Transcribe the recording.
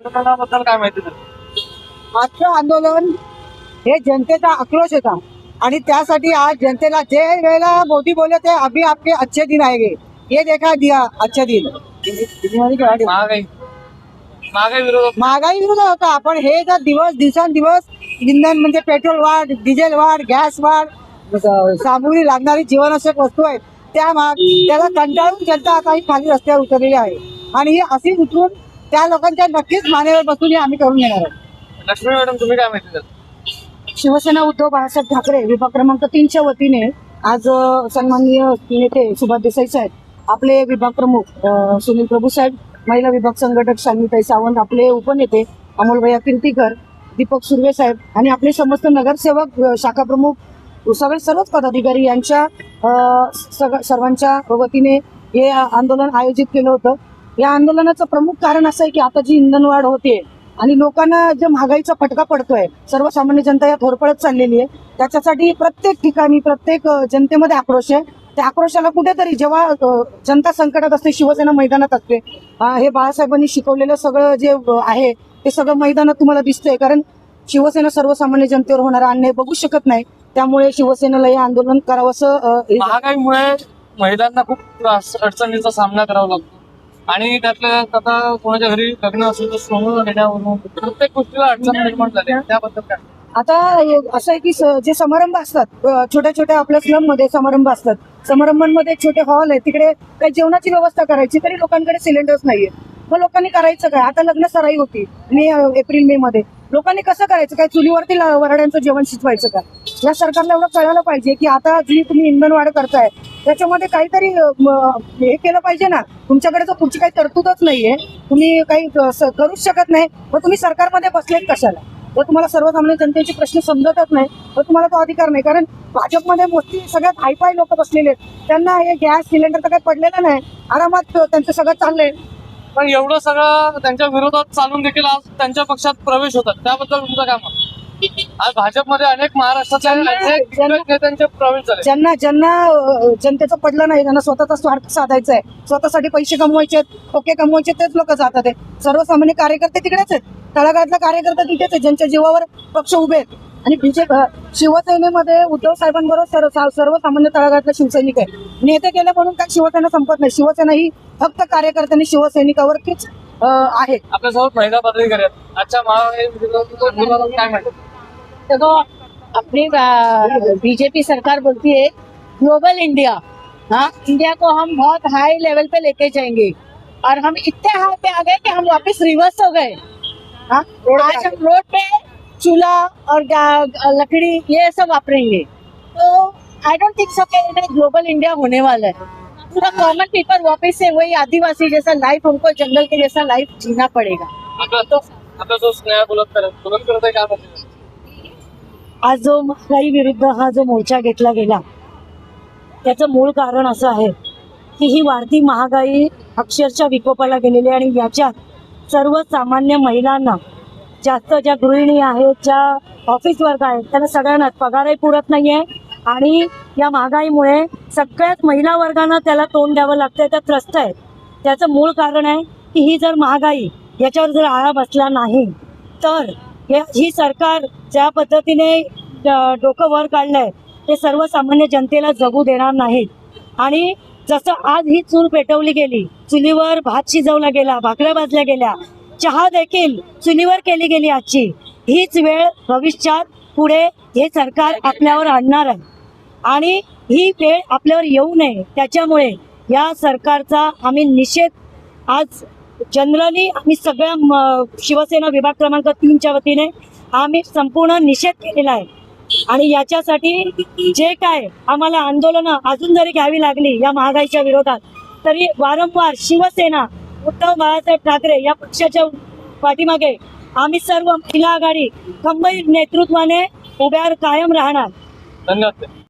आंदोलनाबद्दल काय माहिती देता? आजचं आंदोलन हे जनतेचा आक्रोश होता आणि त्यासाठी आज जनतेला जे वेळेला मोदी बोले ते अभी आपके अच्छे दिन आएंगे, ये देखा दिया अच्छा दिन. महागाई महागाई विरोधात महागाई विरोधात होता. आपण हे जर दिवसेंदिवस इंधन म्हणजे पेट्रोल वाढ, डिझेल वाढ, गॅस वाढ, सामग्री लागणारी जीवनावश्यक वस्तू आहेत त्याला कंटाळून जनता आता ही खाली रस्त्यावर उतरलेली आहे आणि ही अशीच उतरून त्या लोकांच्या नक्कीच मानेवर बसून हे आम्ही करून घेणार आहोत. लक्ष्मी मॅडम तुम्ही काय माहिती देता? शिवसेना उद्धव बाळासाहेब ठाकरे विभाग क्रमांक 3च्या वतीने आज सन्माननीय नेते सुभाष देसाई साहेब, आपले विभाग प्रमुख सुनील प्रभू साहेब, महिला विभाग संघटक शालिनीताई सावंत, आपले उपनेते अमोलभैया कीर्तीकर, दीपक सुर्वे साहेब आणि आपले समस्त नगरसेवक, शाखा प्रमुख, सर्वच पदाधिकारी यांच्या सर्वांच्या वतीने हे आंदोलन आयोजित केलं होतं. या आंदोलनाचं प्रमुख कारण असं आहे की आता जी इंधनवाढ होते आणि लोकांना जे महागाईचा फटका पडतोय, सर्वसामान्य जनता या थोरपळत चाललेली आहे. त्याच्यासाठी प्रत्येक ठिकाणी प्रत्येक जनतेमध्ये आक्रोश आहे. त्या आक्रोशाला कुठेतरी जेव्हा जनता संकटात असते, शिवसेना मैदानात असते, हे बाळासाहेबांनी शिकवलेलं सगळं जे आहे ते सगळं मैदानात तुम्हाला दिसतंय. कारण शिवसेना सर्वसामान्य जनतेवर होणारा अन्याय बघू शकत नाही. त्यामुळे शिवसेनेला हे आंदोलन करावंसं. महागाईमुळे महिलांना खूप अडचणीचा सामना करावा लागतो आणि त्यातल्या आता कोणाच्या घरी लग्न असेल तर सोनं घेण्यावरून प्रत्येक गोष्टीला अडचण निर्माण झाली. त्याबद्दल काय? आता असं आहे की जे समारंभ असतात, छोट्या छोट्या आपल्या स्लम मध्ये समारंभ असतात, समारंभांमध्ये छोटे हॉल आहे, तिकडे काही जेवणाची व्यवस्था करायची तरी लोकांकडे सिलेंडर्स नाहीये. मग लोकांनी करायचं काय? आता लग्न सराई होती एप्रिल मे मध्ये, लोकांनी कसं करायचं काय? चुलीवरती वराड्यांचं जेवण शिजवायचं का? या सरकारला एवढं कळायला पाहिजे की आता जी तुम्ही इंधन वाढ करताय त्याच्यामध्ये काहीतरी हे केलं पाहिजे ना. तुमच्याकडे तर पुढची काही तरतूदच नाहीये, तुम्ही काही करूच शकत नाही, मग तुम्ही सरकारमध्ये बसलेत कशाला? जर तुम्हाला सर्वसामान्य जनतेचे प्रश्न समजतच नाही तर तुम्हाला तो अधिकार नाही. कारण भाजपमध्ये मोठी सगळ्यात हायफाय लोक बसलेले आहेत, त्यांना हे गॅस सिलेंडर तर काही पडलेलं नाही, आरामात त्यांचं सगळं चाललंय. पण एवढं सगळं त्यांच्या विरोधात चालून देखील आज त्यांच्या पक्षात प्रवेश होतात, त्याबद्दल तुमचं काय मत? आज भाजपमध्ये अनेक महाराष्ट्राच्या नेत्यांचे प्रवेश झाले. ज्यांना जनतेचं पडलं नाही, त्यांना स्वतःचा स्वार्थ साधायचा आहे, स्वतःसाठी पैसे कमवायचे, ओके कमवायचे, तेच लोक जातात आहे. सर्वसामान्य कार्यकर्ते तिकडेच आहेत, तळागाळातला कार्यकर्ता तिथेच आहे, ज्यांच्या जीवावर पक्ष उभे आहेत. आणि शिवसेनेमध्ये उद्धव साहेबांबरोबर सर्वसामान्य तळागाळातले शिवसैनिक आहे. नेते केले म्हणून काय शिवसेना संपत नाही. शिवसेना ही फक्त कार्यकर्त्यांनी शिवसैनिकावरतीच आहे. आपल्यासोबत महिला पदाधिकारी आहेत. अच्छा, महाविरोधात काय माहिती? देखो, अपनी बीजेपी सरकार बोलती है ग्लोबल इंडिया, हाँ, इंडिया को हम बहुत हाई लेवल पे लेके जाएंगे और हम इतने हाई पे आ गए कि हम वापस रिवर्स हो गए. हाँ, आज हम रोड पे चूल्हा और लकड़ी ये सब वापरेंगे. तो आई डोंट थिंक सो कि ग्लोबल इंडिया होने वाला है. पूरा कॉमन पीपल वापस से वही आदिवासी जैसा लाइफ, हमको जंगल के जैसा लाइफ जीना पड़ेगा. आपला जो स्नेहा बुलंद करत आहे, काय माहिती? आज जो महागाई विरुद्ध हा जो मोर्चा घेतला गेला त्याचं मूळ कारण असं आहे की ही वाढती महागाई अक्षरशः विकोपाला गेलेली आहे आणि याच्यात सर्वसामान्य महिलांना, जास्त ज्या गृहिणी आहेत, ज्या ऑफिस वर्क आहेत, त्यांना सगळ्यांनाच पगारही पुरत नाहीये आणि या महागाईमुळे सगळ्याच महिला वर्गांना त्याला तोंड द्यावं लागतंय, त्या त्रस्त आहेत. त्याचं मूळ कारण आहे की ही जर महागाई याच्यावर जर आळा बसला नाही तर ही सरकार ज्या पद्धतीने डोकं वर काढलंय ते सर्वसामान्य जनतेला जगू देणार नाहीत. आणि जसं आज ही चूल पेटवली गेली, चुलीवर भात शिजवला गेला, भाकऱ्या भाजल्या गेल्या, चहा देखील चुलीवर केली गेली, आजची हीच वेळ भविष्यात पुढे हे सरकार आपल्यावर आणणार आहे आणि ही वेळ आपल्यावर येऊ नये त्याच्यामुळे या सरकारचा आम्ही निषेध आज जनरली आम्ही सगळ्या शिवसेना विभाग क्रमांक 3च्या वतीने आम्ही संपूर्ण निषेध केलेला आहे. आणि याच्यासाठी जे काय आम्हाला आंदोलनं अजून जरी घ्यावी लागली या महागाईच्या विरोधात तरी वारंवार शिवसेना उद्धव बाळासाहेब ठाकरे या पक्षाच्या पाठीमागे आम्ही सर्व महिला आघाडी खंबीर नेतृत्वाने उभ्यावर कायम राहणार. धन्यवाद.